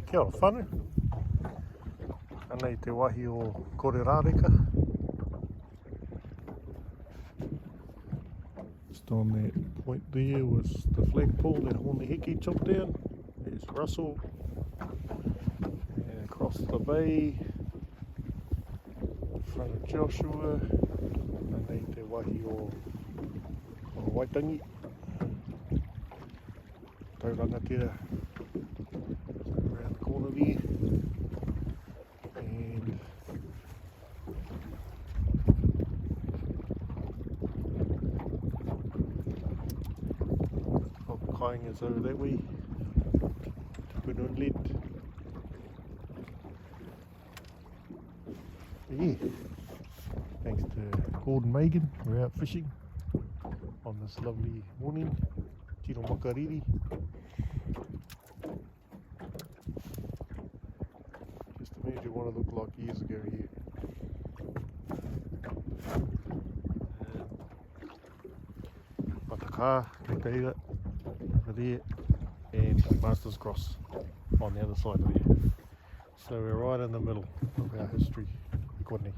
kia ora whanu. Anei te wahi o Kororareka. Just on that point there was the flagpole that Honehiki chopped down. There's Russell. And across the bay, in front of Joshua. Anei te wahi o Waitangi. Taurangatira around the corner there. And Kainga's over that way. Puna and lead. Yeah. Thanks to Gordon Megan, we're out fishing on this lovely morning. Tino Makariri. Just imagine what it looked like years ago here. Mataka, Mataka over there, and Master's Cross on the other side of there. So we're right in the middle of our history. Good night.